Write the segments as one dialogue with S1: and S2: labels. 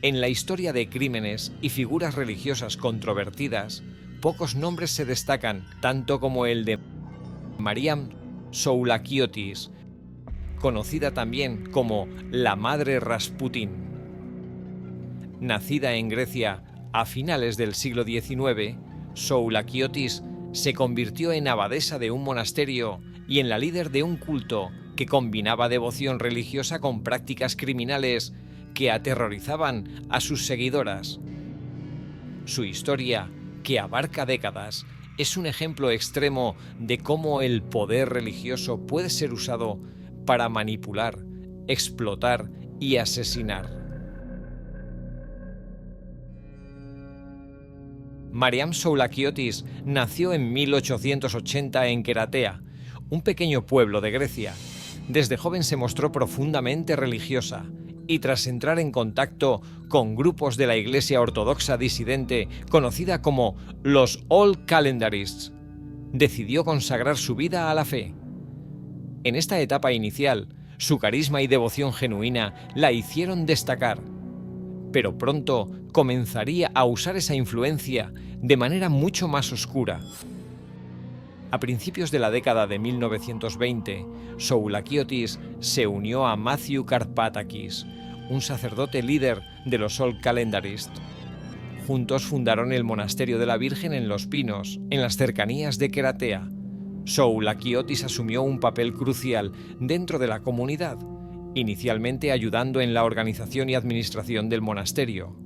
S1: En la historia de crímenes y figuras religiosas controvertidas, pocos nombres se destacan, tanto como el de Mariam Soulakiotis, conocida también como la Madre Rasputín. Nacida en Grecia a finales del siglo XIX, Soulakiotis se convirtió en abadesa de un monasterio y en la líder de un culto que combinaba devoción religiosa con prácticas criminales que aterrorizaban a sus seguidoras. Su historia, que abarca décadas, es un ejemplo extremo de cómo el poder religioso puede ser usado para manipular, explotar y asesinar. Mariam Soulakiotis nació en 1880 en Keratea, un pequeño pueblo de Grecia. Desde joven se mostró profundamente religiosa y tras entrar en contacto con grupos de la Iglesia Ortodoxa disidente conocida como los Old Calendarists, decidió consagrar su vida a la fe. En esta etapa inicial, su carisma y devoción genuina la hicieron destacar, pero pronto comenzaría a usar esa influencia de manera mucho más oscura. A principios de la década de 1920, Soulakiotis se unió a Matthew Karpatakis, un sacerdote líder de los Old Calendarists. Juntos fundaron el Monasterio de la Virgen en Los Pinos, en las cercanías de Keratea. Soulakiotis asumió un papel crucial dentro de la comunidad, inicialmente ayudando en la organización y administración del monasterio.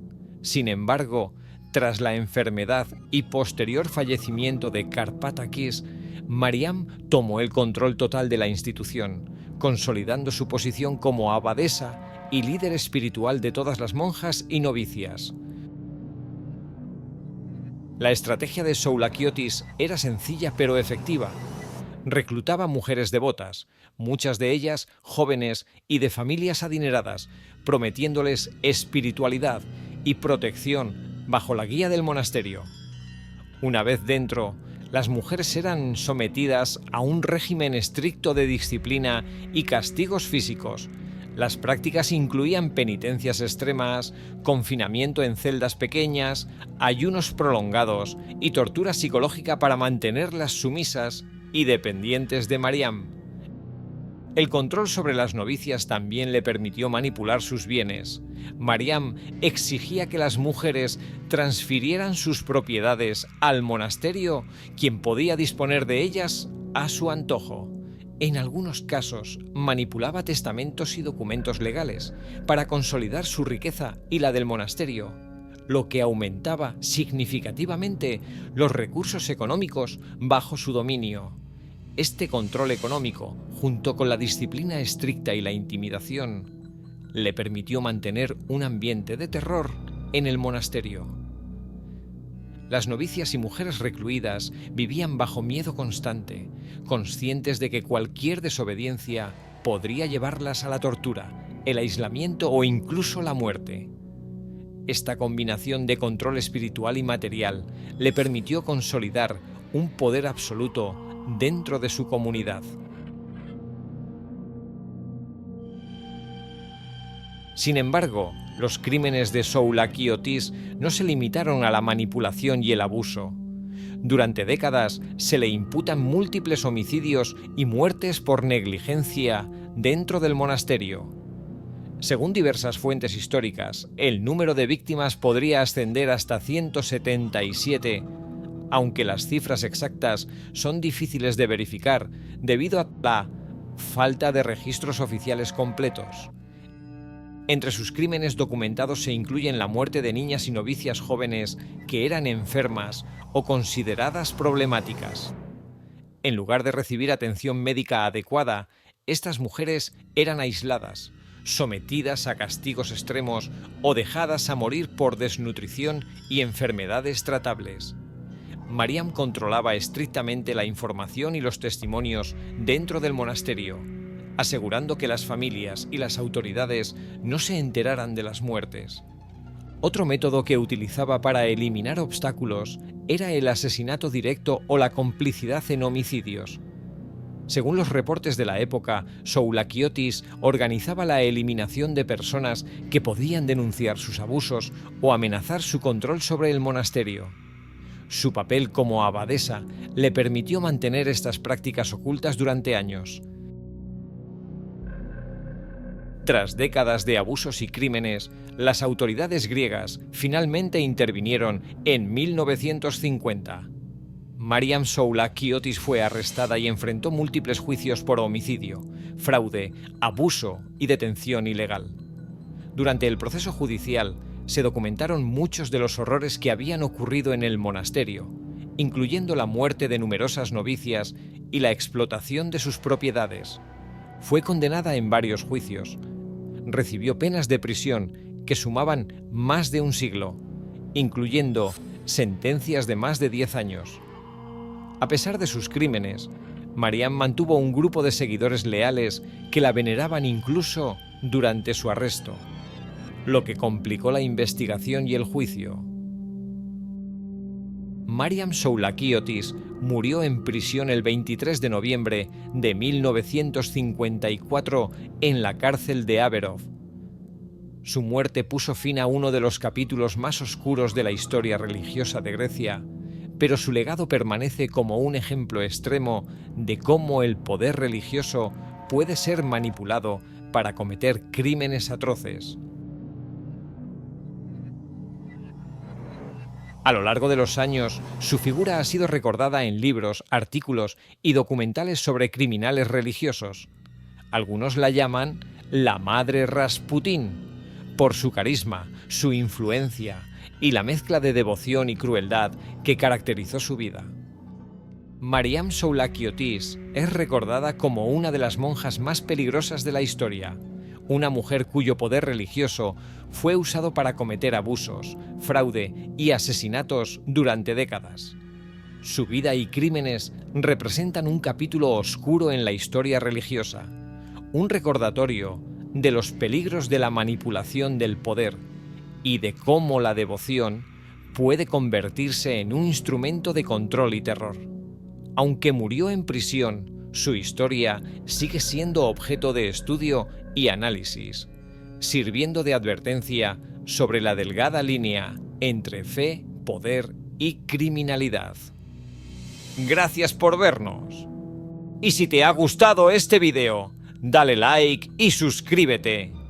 S1: Sin embargo, tras la enfermedad y posterior fallecimiento de Karpatakis, Mariam tomó el control total de la institución, consolidando su posición como abadesa y líder espiritual de todas las monjas y novicias. La estrategia de Soulakiotis era sencilla pero efectiva. Reclutaba mujeres devotas, muchas de ellas jóvenes y de familias adineradas, prometiéndoles espiritualidad y protección bajo la guía del monasterio. Una vez dentro, las mujeres eran sometidas a un régimen estricto de disciplina y castigos físicos. Las prácticas incluían penitencias extremas, confinamiento en celdas pequeñas, ayunos prolongados y tortura psicológica para mantenerlas sumisas y dependientes de Mariam. El control sobre las novicias también le permitió manipular sus bienes. Mariam exigía que las mujeres transfirieran sus propiedades al monasterio, quien podía disponer de ellas a su antojo. En algunos casos, manipulaba testamentos y documentos legales para consolidar su riqueza y la del monasterio, lo que aumentaba significativamente los recursos económicos bajo su dominio. Este control económico, junto con la disciplina estricta y la intimidación, le permitió mantener un ambiente de terror en el monasterio. Las novicias y mujeres recluidas vivían bajo miedo constante, conscientes de que cualquier desobediencia podría llevarlas a la tortura, el aislamiento o incluso la muerte. Esta combinación de control espiritual y material le permitió consolidar un poder absoluto dentro de su comunidad. Sin embargo, los crímenes de Soulakiotis no se limitaron a la manipulación y el abuso. Durante décadas se le imputan múltiples homicidios y muertes por negligencia dentro del monasterio. Según diversas fuentes históricas, el número de víctimas podría ascender hasta 177, aunque las cifras exactas son difíciles de verificar debido a la falta de registros oficiales completos. Entre sus crímenes documentados se incluyen la muerte de niñas y novicias jóvenes que eran enfermas o consideradas problemáticas. En lugar de recibir atención médica adecuada, estas mujeres eran aisladas, sometidas a castigos extremos o dejadas a morir por desnutrición y enfermedades tratables. Mariam controlaba estrictamente la información y los testimonios dentro del monasterio, asegurando que las familias y las autoridades no se enteraran de las muertes. Otro método que utilizaba para eliminar obstáculos era el asesinato directo o la complicidad en homicidios. Según los reportes de la época, Soulakiotis organizaba la eliminación de personas que podían denunciar sus abusos o amenazar su control sobre el monasterio. Su papel como abadesa le permitió mantener estas prácticas ocultas durante años. Tras décadas de abusos y crímenes, las autoridades griegas finalmente intervinieron en 1950. Mariam Soulakiotis fue arrestada y enfrentó múltiples juicios por homicidio, fraude, abuso y detención ilegal. Durante el proceso judicial, se documentaron muchos de los horrores que habían ocurrido en el monasterio, incluyendo la muerte de numerosas novicias y la explotación de sus propiedades. Fue condenada en varios juicios. Recibió penas de prisión que sumaban más de un siglo, incluyendo sentencias de más de 10 años. A pesar de sus crímenes, Mariam mantuvo un grupo de seguidores leales que la veneraban incluso durante su arresto, lo que complicó la investigación y el juicio. Mariam Soulakiotis murió en prisión el 23 de noviembre de 1954 en la cárcel de Averov. Su muerte puso fin a uno de los capítulos más oscuros de la historia religiosa de Grecia, pero su legado permanece como un ejemplo extremo de cómo el poder religioso puede ser manipulado para cometer crímenes atroces. A lo largo de los años, su figura ha sido recordada en libros, artículos y documentales sobre criminales religiosos. Algunos la llaman la Madre Rasputín, por su carisma, su influencia y la mezcla de devoción y crueldad que caracterizó su vida. Mariam Soulakiotis es recordada como una de las monjas más peligrosas de la historia, una mujer cuyo poder religioso fue usado para cometer abusos, fraude y asesinatos durante décadas. Su vida y crímenes representan un capítulo oscuro en la historia religiosa, un recordatorio de los peligros de la manipulación del poder y de cómo la devoción puede convertirse en un instrumento de control y terror. Aunque murió en prisión, su historia sigue siendo objeto de estudio y análisis, sirviendo de advertencia sobre la delgada línea entre fe, poder y criminalidad. Gracias por vernos. Y si te ha gustado este video, dale like y suscríbete.